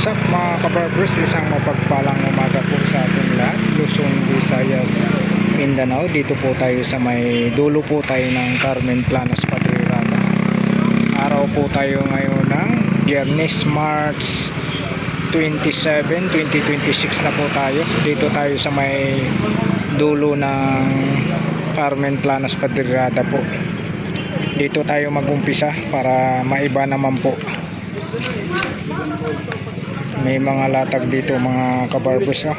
What's up mga kabarbers, isang mapagpalang umaga po sa ating lahat. Luzon, Visayas, Mindanao. Dito po tayo sa may dulo po tayo ng Carmen Planas, Padre Rada. Araw po tayo ngayon ng Biyernes, March 27, 2026 na po tayo. Dito tayo sa may dulo ng Carmen Planas, Padre Rada po. Dito tayo mag-umpisa para maiba naman po. May mga latag dito mga kabarbers, no?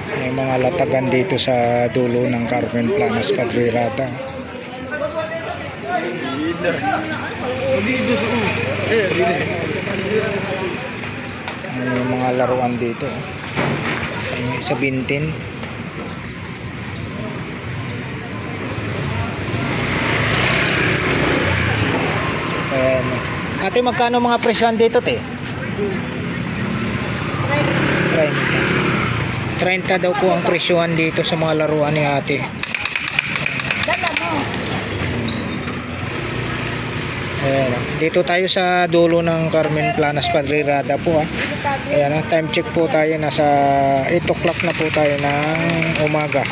May mga latagan dito sa dulo ng Carmen Planas, Padre Rada. May mga laruan dito sa Bintin. Ayan. Ate, magkano mga presyon dito, te? 30 daw po ang presyon dito sa mga laruan ni ate. Ayan, dito tayo sa dulo ng Carmen Planas, Padre Rada po. Ayan, time check po tayo, nasa 8 o'clock na po tayo ng umaga.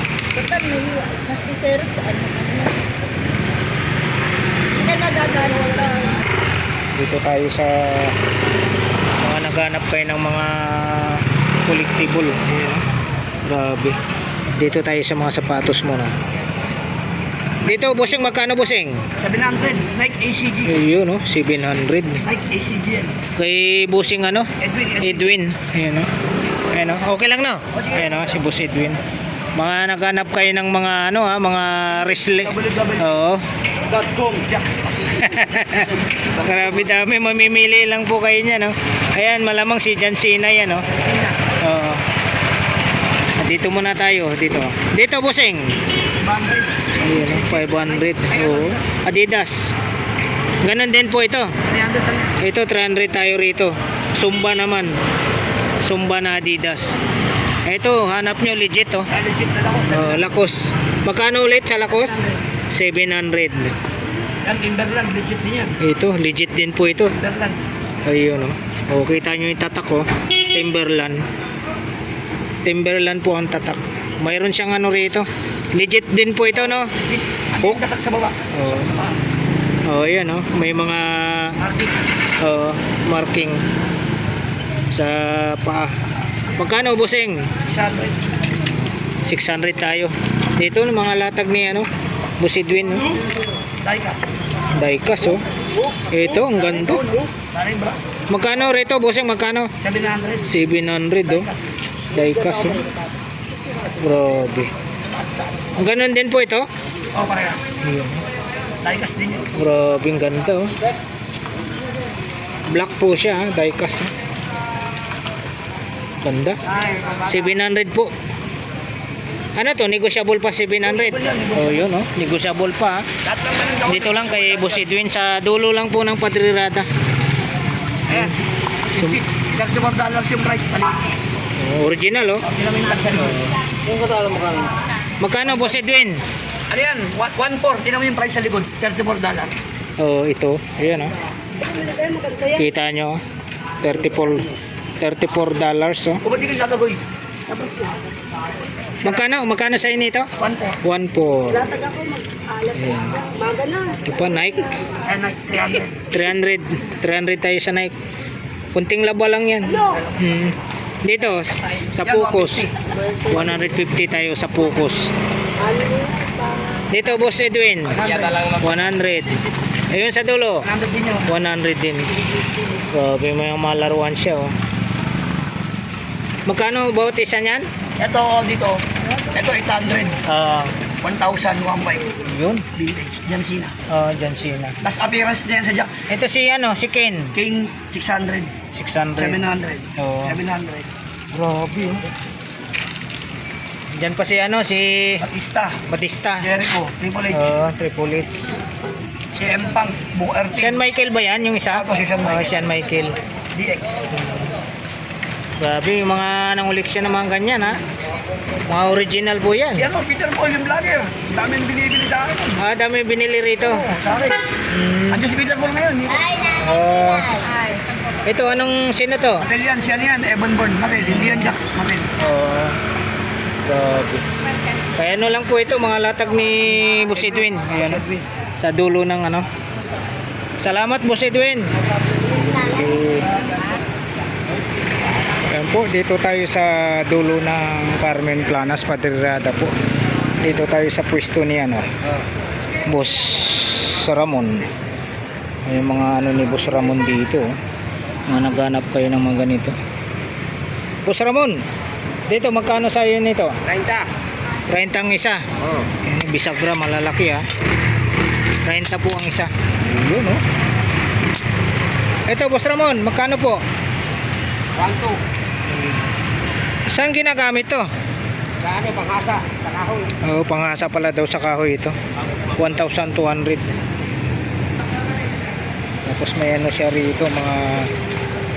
Dito tayo sa mga naghanap kayo ng mga collectible. Ayan, grabe. Dito tayo sa mga sapatos muna. Dito, bossing, magkano, bossing? 700, Nike ACG. Ayun, no? 700. Nike ACG yan. Kay bossing, ano? Edwin. Ayun, no? Ayun, no? Okay lang, no? Ayun, no? Si boss Edwin. Mga naghanap kayo ng mga, ano, ha? Mga wrestling. Oo. .com, Jacks. Grabe dami. Mamimili lang po kayo niya, no? Ayan, malamang si John Cena yan, no? Oo. Dito muna tayo. Dito. Dito, bossing. Ayan, 500. Oo. Adidas. Ganon din po ito. 300 Ito 300 tayo rito. Sumba naman. Sumba na Adidas. Ito, hanap nyo legit, oh. legit na ako. Lakos. Magkano ulit sa Lakos? 700. Yan, Timberland, legit din yan. Ito, legit din po ito. Timberland. Ayun, oh. O, kita nyo yung tatak, oh. Timberland. Timberland po ang tatak. Mayroon siyang ano rito. Legit din po ito, no? Hook. Tatak sa baba. Oh, yan, oh. May mga marking sa paa. Magkano, bossing? 600 tayo. Dito mga latag ni ano, Boss Edwin, no? Diecast, oh. Ito, ang ganda. Magkano rito, bossing? Magkano? 700, oh. Diecast, oh. Grabe. Ang ganun din po ito? Oo, parehas. Diecast din yun. Grabe, ang ganda, oh. Black po siya, diecast, oh. Ganda. 700 po. Ano to? Negotiable pa 700. Oh, yun, oh. Negotiable pa. Dito lang kay Boss Edwin sa dulo lang po ng Padre Rada. Ayan. $34 yung price. Original, oh. Magkano, Boss Edwin? Ano yan? 1.4. Tinan mo yung price sa likod. $34. Oh, ito. Ayan, oh. Kita nyo, $34, oh. Kumadi ka nakagoy. Magkano sa inyo ito? 1.4. 1.4. Latag ako mag-alas. Maga na. Ito pa, Nike. Ayan, 300. 300 tayo sa Nike. Kunting laba lang yan. Dito sa Focus 150 tayo sa Focus. Dito, Boss Edwin 100. Ayun sa dulo 100 din. Grabe, may mga laruan siya, oh. Magkano bawat isa niyan? Ito dito. Ito 800. 1,015. Yun. Vintage. John Cena. John Cena. Last appearance niya sa Jacks. Ito si ano, si Ken. King 600. 600. 700. Oo. 700. Grabe, oh. Diyan pa si ano, si Batista. Jericho. Triple H. Triple H. Si Empang. Booker T. Sean Michael ba yan yung isa? Ako si Sean Michael. Sean Michael. DX. Grabe, yung mga nanguliksyon ng mga ganyan ha. Mga original po yan. Si ano, Peter Paul yung vlogger. Daming binibili sa akin. Ah, dami binili rito. Oo, sa akin. Andiyan si Peter Paul ngayon. Oh. Ito, anong sino to? Matel yan, siya yan. Evan Bourne, Matel. Hindi yan Jax, Matel. Oh. Grabe. Kaya ano lang po ito, mga latag ni Boss Edwin. Ayan, sa dulo ng ano. Salamat Boss Edwin. Okay. Ayan po, dito tayo sa dulo ng Carmen Planas, Padrirada po. Dito tayo sa pwesto ni ano, Boss Ramon. Ay mga ano ni Boss Ramon dito. Mga naghanap kayo ng mga ganito. Boss Ramon, dito magkano sa iyo nito? 30. 30 ang isa. Oo. Ayan, bisagra malalaki ha. 30 po ang isa. Yun oh. Ito Boss Ramon, magkano po? 1-2. Saan ginagamit to? Sa ano, panghasa, sa kahoy. Oo, panghasa pala daw sa kahoy ito. 1,200. Tapos may ano siya rito, mga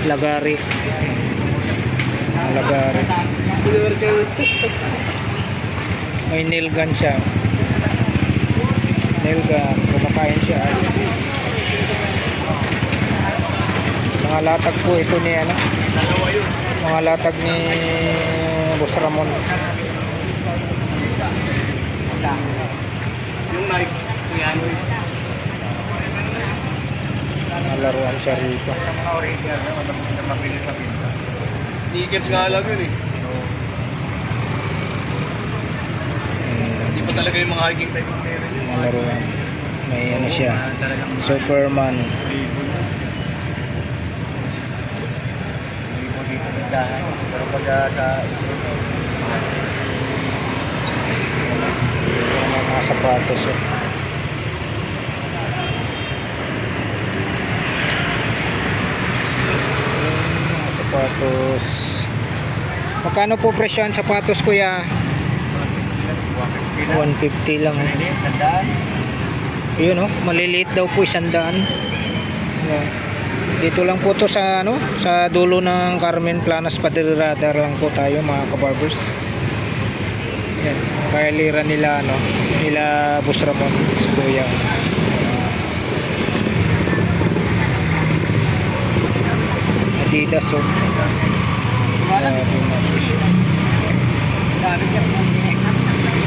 lagari. Mga lagari. May nail gun siya. Nail gun, kumakain siya. Mga latag po ito ni ano. Mga latag ni Boss Ramon. Yung knife, kuya ano yun. Mga laruan siya rito. Mga original na mabili sa pinta. Sneakers nga lang yun eh. Hindi pa talaga yung mga hiking type of meron yun. Mga laruan. May ano siya. Superman. Pero pag sa Mga sapatos eh. Mga sapatos. Magkano po presyo ang sapatos kuya? 150 lang. sandaan. Yun oh, maliliit daw po 100. Ayan. Dito lang po to sa ano, sa dulo ng Carmen Planas, Padrirada lang po tayo mga kabarbers. Yan, kailira nila ano, nila Boss Ramon sa kuya. Adidas oh.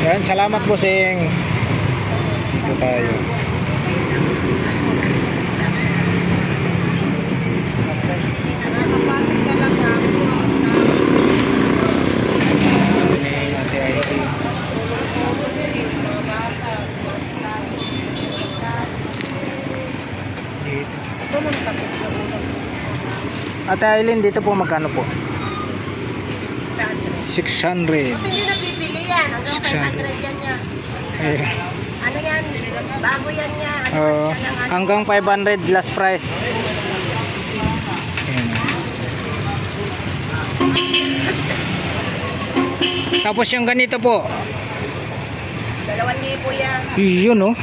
Yan, salamat po sing. Dito tayo. Ate Aileen. Ate Aileen, dito po magkano po? 600. Hindi na bibili yan. Hanggang 500 yan niya. Eh, Ano yan? Bago yan niya. oh, hanggang 500 last price. Ayan. Tapos yung ganito po. 2,000 yan. Yun oh.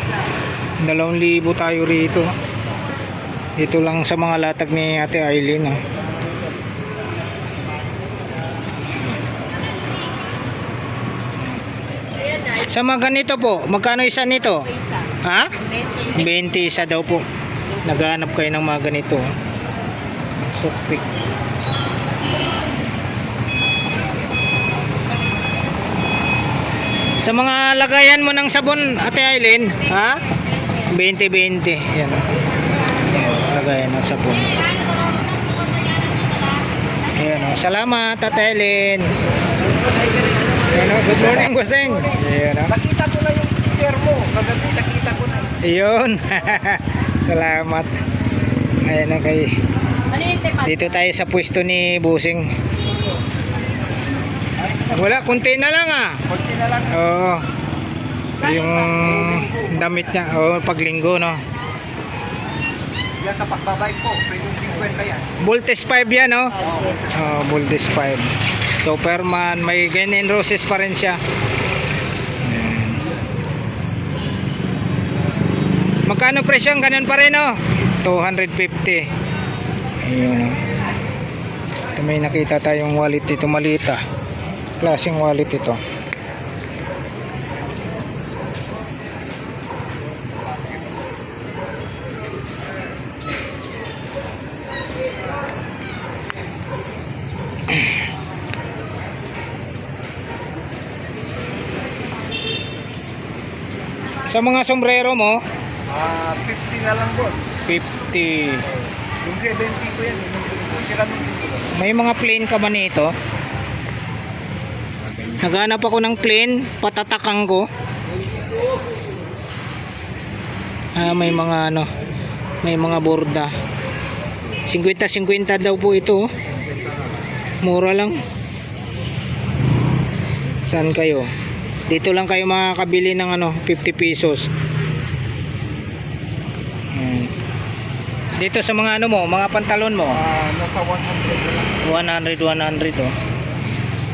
2,000 tayo rito. Dito lang sa mga latag ni Ate Aileen oh. Sa mga ganito po, magkano isa nito? Isa. Ha? 20. 20 isa daw po. Naghahanap kayo ng mga ganito. Toothpick. Sa mga lagayan mo ng sabon, Ate Aileen, ha? 20-20. Yan. Yan, lagayan ng sabon. Ayan, oh. Salamat, Ate Aileen. Ayan, oh. Good morning, Bossing. Ayan, oh. Nakita ko na yung sticker mo. Kagabi nakita ko na. Ayun. Salamat. Ayan na kay. Dito tayo sa pwesto ni Busing. Wala, kunti na lang ah. Konti na lang. Oo. Yung damit niya, oh, paglinggo no. Yan sa pagbabike po. Pwede 50 yan. Voltes 5 yan no. Oh, Voltes 5. Superman, may Guns N' Roses pa rin siya. Ayan. Magkano presyo? Ganun pa rin no. 250. Ayun no. Ito may nakita tayong wallet dito maliit ah. Klaseng wallet ito. Sa mga sombrero mo, 50 na lang, boss. 50. Yung 70 ko yan. Yung tira nung dito. May mga plain ka ba nito? Naghanap ako ng plain, patatakan ko. May mga ano, may mga borda. 50-50 daw po ito. Mura lang. Saan kayo? Dito lang kayo makakabili ng ano, 50 pesos. Ayan. Dito sa mga ano mo, mga pantalon mo. Nasa 100 na lang. 100 oh.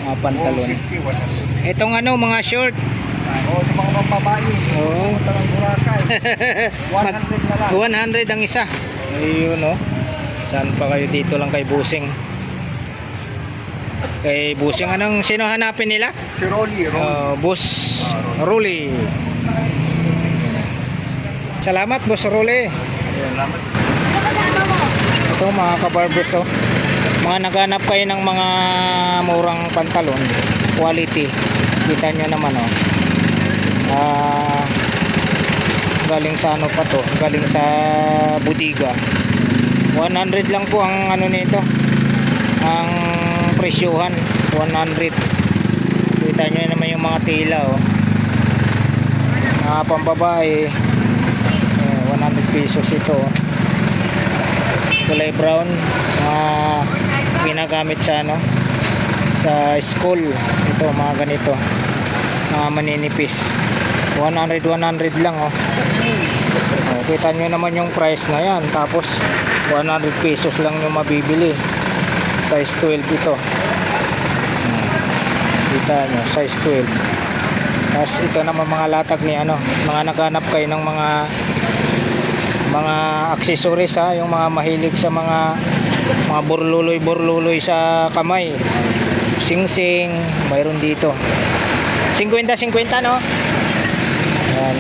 Mga pantalon. 50, 100. Itong ano, mga short. Sa mga mababae. Oo. Talang Boracay. 100 na lang. 100 ang isa. Ayun oh. Saan pa kayo? Dito lang kay Busing. Kay Busing, anong sino hanapin nila? Si Rolly. Boss Rolly. Salamat, Boss Rolly. Salamat. Ito mga kabarbers oh. Mga naghanap kayo ng mga murang pantalon, quality. Kita nyo naman oh. Galing sa ano pa to? Galing sa Budiga. 100 lang po ang ano nito. Ang presyuhan 100. Kita nyo naman yung mga tila oh. Mga pambabae 100 pesos ito oh. Kulay brown, ginagamit sa ano, sa school. Ito mga ganito, mga maninipis. 100 lang oh. Kita nyo naman yung price na yan. Tapos 100 pesos lang yung mabibili. Size 12 ito. Kita nyo, size 12. Tapos ito naman mga latag ni ano, mga naghanap kayo ng mga accessories ha, yung mga mahilig sa mga burluloy sa kamay. Sing-sing, mayroon dito. 50-50 no? Yan,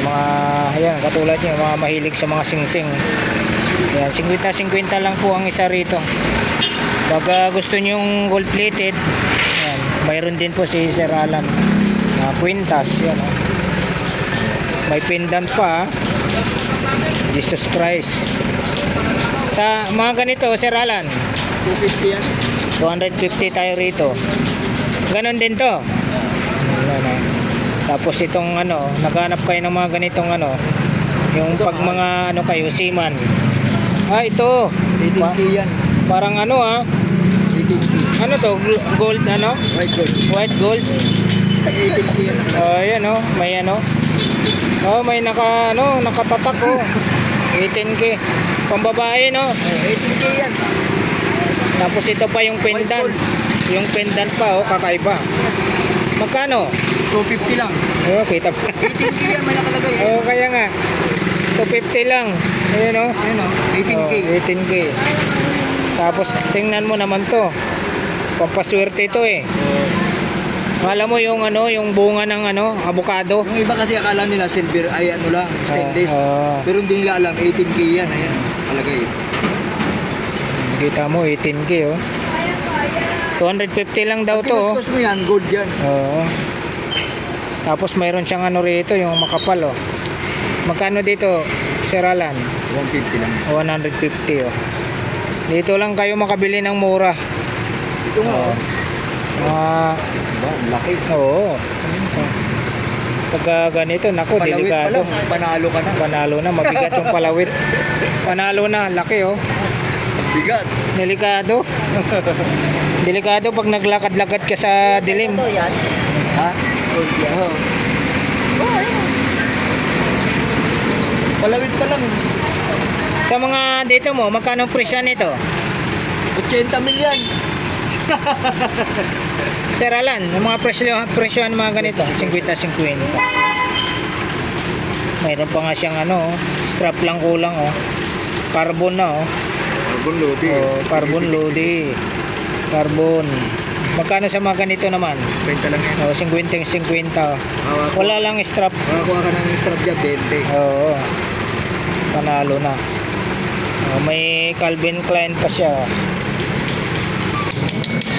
ayan, katulad nyo, mga mahilig sa mga sing-sing. Yan, 50-50 lang po ang isa rito. Pag gusto nyo yung gold plated, yan, mayroon din po si Sir Alan. Quintas, yan oh. May pendant pa ha. Jesus Christ. Sa mga ganito, Sir Alan, 250 yan. 250 tayo rito. Ganon din to. Ayan, oh. Tapos itong ano, naghanap kayo ng mga ganitong ano, yung pag mga ano kayo, seaman. Ito. 80 yan. Parang ano 80. ano to, gold ano? White gold. White gold. 80 yan. Ayan oh, may ano. May nakatatak oh. 18K. Pambabae no. 80 yan. Tapos ito pa yung pendant. Yung pendant pa oh, kakaiba. Magkano? 250 lang. Kita pa. 18K yan, may nakalagay. Kaya nga. 250 lang. Ayun oh. Ayun o, 18K. 18K. Tapos tingnan mo naman to. Pampaswerte ito eh. Alam mo yung ano, yung bunga ng ano, avocado. Yung iba kasi akala nila silver ay ano lang, stainless. Pero hindi nila alam, 18K yan. Ayan, nakalagay. Kita mo 18K oh. 250 lang daw to oh. Pag mo yan, gold yan. Oo. Tapos mayroon siyang ano rito, yung makapal oh. Magkano dito, Sir Alan? 150 lang. 150 oh. Dito lang kayo makabili ng mura. Ito nga. Laki. Oo. Pag ganito, nako, Palawit delikado. pa lang, panalo ka na. Panalo na, mabigat yung palawit. Panalo na, laki oh. Bigat. Delikado. Delikado pag naglakad-lakad ka sa dilim. Ito yan. Ha? Gold yan. Oh, ayun. Palawit pa lang. Sa mga dito mo, magkano ang presyo nito? 80 milyan. Sir Alan, yung mga presyo ng mga ganito, 50-50. Mayroon pa nga siyang ano, strap lang kulang oh. Carbon na oh. Carbon loading. Carbon loading. Carbon. Magkano sa mga ganito naman? Benta lang yan. Oh, 50-50. Wala lang strap. Makakuha ka ng strap dyan, 20. Oo. Panalo na. Oh, may Calvin Klein pa siya.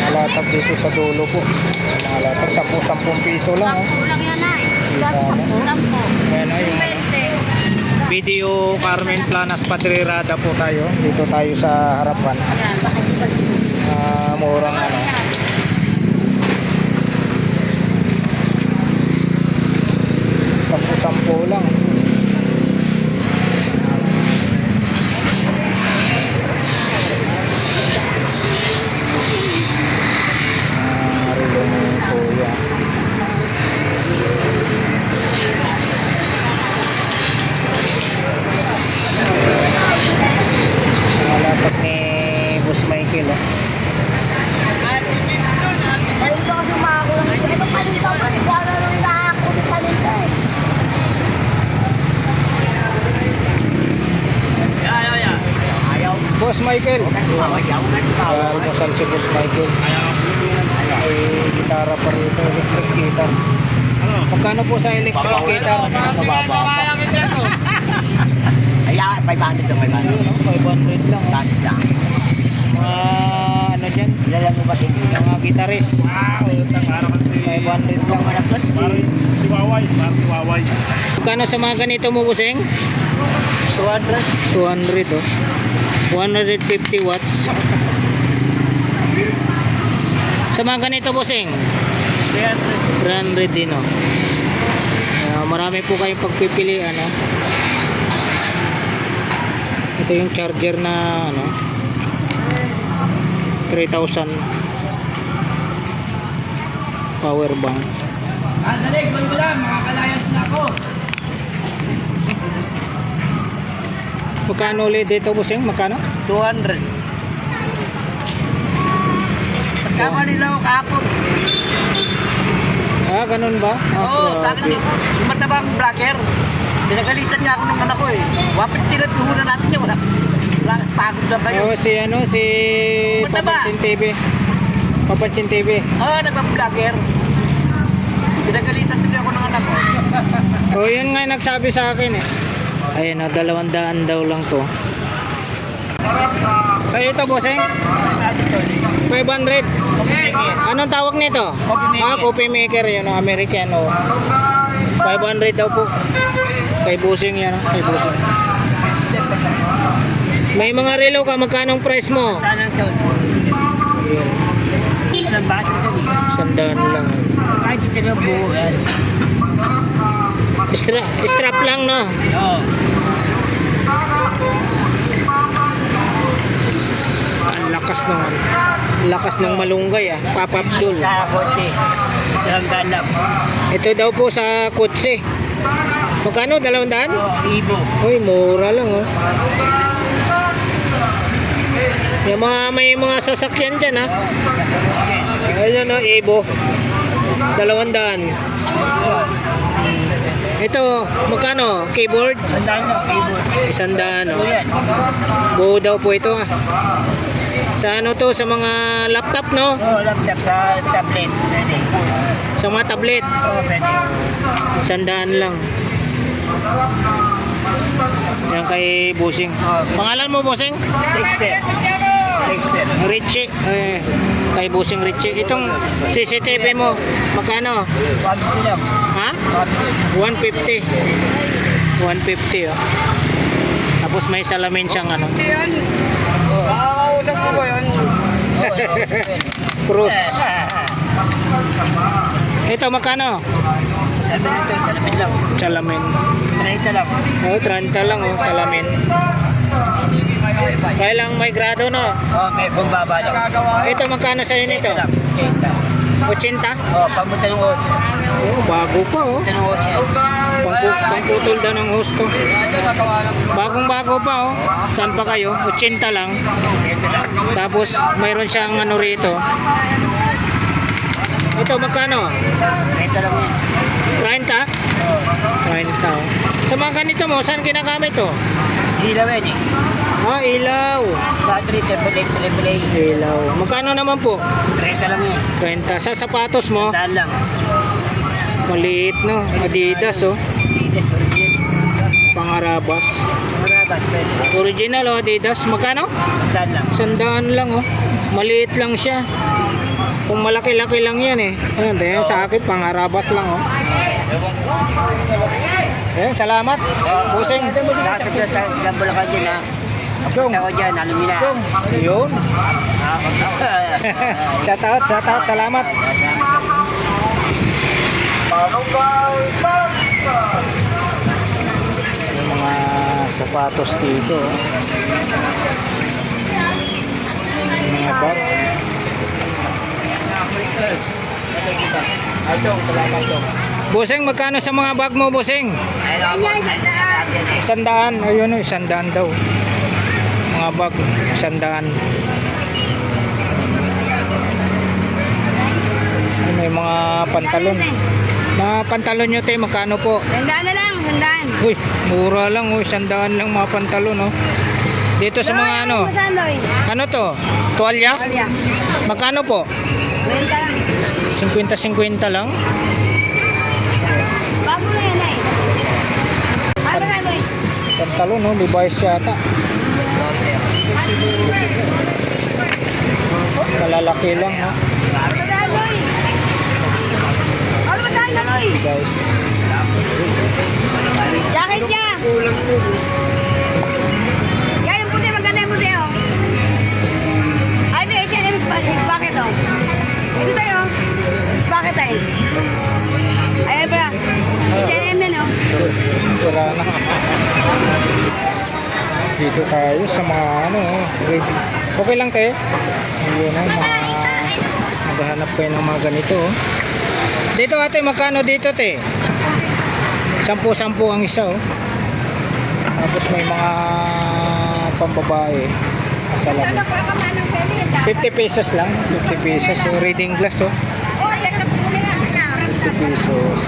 Nalatag dito sa dulo po. Nalatag 10 piso lang. Oh. Kulang yan ay. Kita mo. Kulang po. Ayan o yung 20. video Carmen Planas Padrirada po tayo. Dito tayo sa harapan. Murang ano. Sampu lang. Relo ni Kuya. Nalapat ni Boss Michael. Oh. Palito kasi makakulang. Ito palito ko. Ikaw na nung ako ni palito eh. Boss Michael. Almusal si Boss Michael. Ay, gitara pa rito. Electric guitar. Magkano po sa electric guitar? Ayan, 500 lang, 500 500. lang. Oh. Bakit lang? Mga ano dyan? Kilala mo ba din? Mga gitarist. 500 lang. Magkano sa mga ganito mo, Buseng? 200. 200 oh. 150 watts. Sa mga ganito, Buseng? 300 din oh. Marami po kayong pagpipilian oh. Ito yung charger na ano 3,000 power bank. Dali, gawin ko lang. Makakalayas na ako. Magkano ulit dito, Buseng? Magkano? 200. Pagkama nila ako kahapon. Ganun ba? Oo, sa akin Grabe. yung matabang vlogger. Pinagalitan niya ako ng anak ko eh. Wapit tinaduhunan natin niya. Wala. Pagod na kayo. Oh, si ano, si Mataba. Papansin TV. Papansin TV. Oo, nagpa-vlogger. Pinagalitan niya ako ng anak ko. Oh, yun nga yung nagsabi sa akin eh. Ayun, 200 daw lang to. Sa'yo ito, Buseng? 500. Anong tawag nito? Coffee maker yun, American. Oh. 500 daw po. Kay Buseng yan, kay Buseng. May mga relo ka, magkano ang price mo? Tanang taon. Ayun, Anong basa ka niya? 100 lang. Ay, dito na buo yan. Strap lang, no? Oo. Ang lakas ng malunggay ah. Papa Abdul. Sa kote. Dalang ganap. Ito daw po sa kotse. Magkano? 200? Oo, ibo. Uy, mura lang oh. Yung may mga sasakyan dyan ha. Ayun oh, Evo. 200. Ito, magkano? Keyboard? Sandaan na, ibo. 100 Ito oh. yan. Buo daw po ito ah. Sa ano to? Sa mga laptop no? Oo, laptop sa tablet. Pwede. Sa mga tablet. Oo, pwede. 100 lang. Yan kay Busing. Pangalan mo, Busing? Dexter. Dexter. Richie. Kay Busing Richie. Itong CCTV mo, magkano? 150 lang. Ha? 150. 150 oh. Tapos may salamin siyang ano. Makakausap ko ba yun? Cruz. Ito magkano? Salamin lang. Salamin. 30 lang. Oh, 30 lang oh, salamin. Kailang may grado no? Oo, may bumbaba lang. Ito magkano sa inyo ito? 80? 80. Oo, pamunta ng hose. Oh, bago pa oh. Pamunta ng hose yan. Pangputol daw ng hosto. Bagong bago pa oh. Saan pa kayo? 80 lang. 80 lang. Tapos mayroon siyang ano rito. Ito magkano? 30 lang yan. 30? Oo. 30 oh. Sa mga ganito mo, saan ginagamit to? Ilaw yan eh. Ah, ilaw. Battery, triple A. Ilaw. Magkano naman po? 30 lang yun. 20. Sa sapatos mo? Daan lang. Maliit, no? Adidas, oh. Adidas, original. Pangarabas. Marabas, pwede. Original, oh, Adidas. Magkano? Daan lang. 100 lang, oh. Maliit lang siya. Kung malaki-laki lang yan, eh. Ayan, yan sa akin, pangarabas lang, oh. Ayan, salamat. Busing. Lahat ko sa Gambulacan dyan ha. Ako dyan, alumina. Yun. Shout out, salamat. Yung mga sapatos dito. Yung mga bag. Busing, magkano sa mga bag mo, Busing? 100. Ayun, 100 daw. Mga bag, 100. Ay, may mga pantalon. Mga pantalon nyo, te, magkano po? 100 na lang, 100. Uy, mura lang, 100 lang mga pantalon, oh. Dito sa mga ano, ano to? Tuwalya? Alya. Magkano po? 20 lang. 50-50 lang? Bago na yan eh. Ano na Loy? Pantalon, no? Levi's yata. Kalalaki lang, no? Ano ba saan Loy? Ano ba saan na Loy? Guys. Jacket niya. Yan yung puti, maganda yung puti oh. Ay ito, H&M is bucket oh. Ito tayo, is bucket tayo. Ayan pala, H&M yan oh. Sira na. Dito tayo sa mga ano, ready. Okay lang te. Ayun na, mga naghahanap kayo ng mga ganito. Oh. Dito ate, magkano dito te? 10 ang isa oh. Tapos may mga pambabae. Masalamin. 50 pesos lang. 50 pesos. So, reading glass oh. 50 pesos.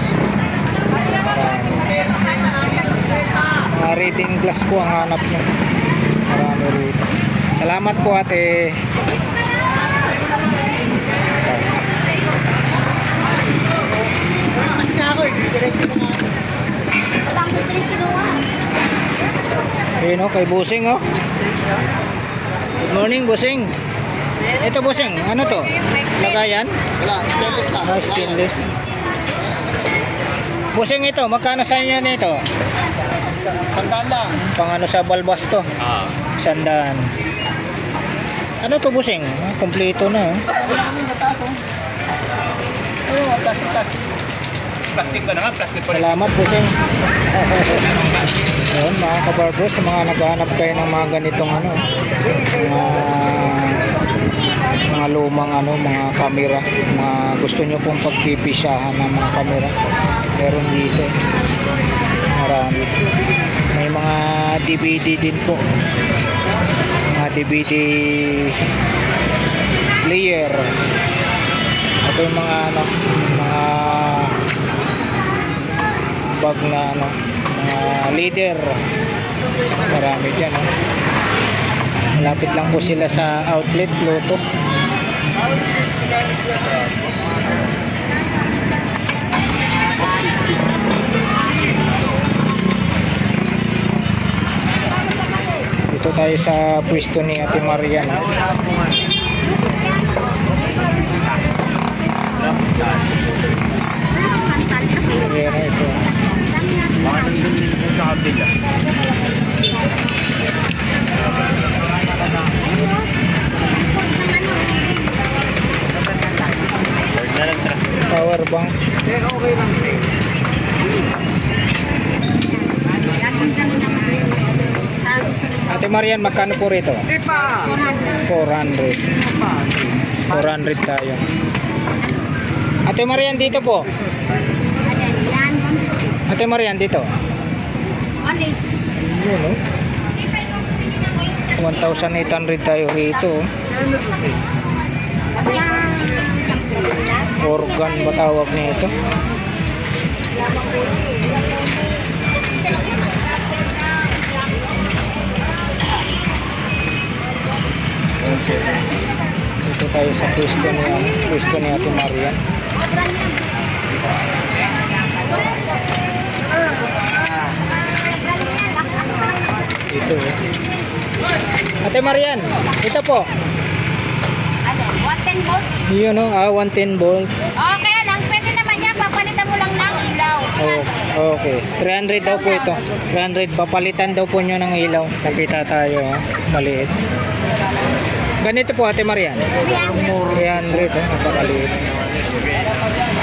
Mga reading glass po ang hanap nyo. Marami rito. Salamat po ate. Ayun oh, kay Busing oh. Good morning Busing. Ito Busing, ano to? Lagayan? Wala, stainless lang. Ah, stainless. Busing ito, magkano sa inyo nito? 100 lang. Pang ano sa balbas to? 100. Ano to Busing? Ah, kompleto na oh. Sabi lang kami nataas oh. Ano, plastic. Plastic ba na nga? Plastic pa rin. Salamat Busing. Ayun mga kabarbos, sa mga naghahanap kayo ng mga ganitong ano, mga lumang ano, mga kamera, mga gusto nyo pong pagpipisyahan ng mga kamera, meron dito, marami. May mga DVD din po, mga DVD player. Ito yung mga ano, mga bag na ano, mga leader, marami dyan oh. Malapit lang po sila sa outlet Pluto. Dito tayo sa pwesto ni Ate Marian. Ayan na ito. Baka nandun sa kabila. Third na lang siya. Power bank. Okay lang sa'yo. Ate Marian, magkano po rito? 400. 400 tayo. Ate Marian, dito po. Ate Marian, dito. Yun, oh. 1,800 tayo rito. Organ ba tawag nito? tayo sa pwesto ni Ate Marian. Ito. Ate Marian, ito po. Ano? 110 volts? Yun o, 110 volt. Okay lang. Pwede naman yan. Papalitan mo lang ng ilaw. Oh, okay. 300 daw po ito. 300. Papalitan daw po nyo ng ilaw. Nakita tayo. Maliit. Ganito po Ate Marian. 300. Napakaliit.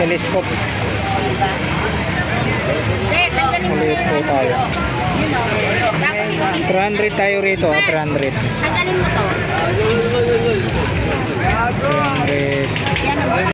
Telescope. Okay, tanggalin mo Maliit po tayo. Yun o. Tapos 300 tayo rito. 300. tanggalin mo to. 300. Yan o.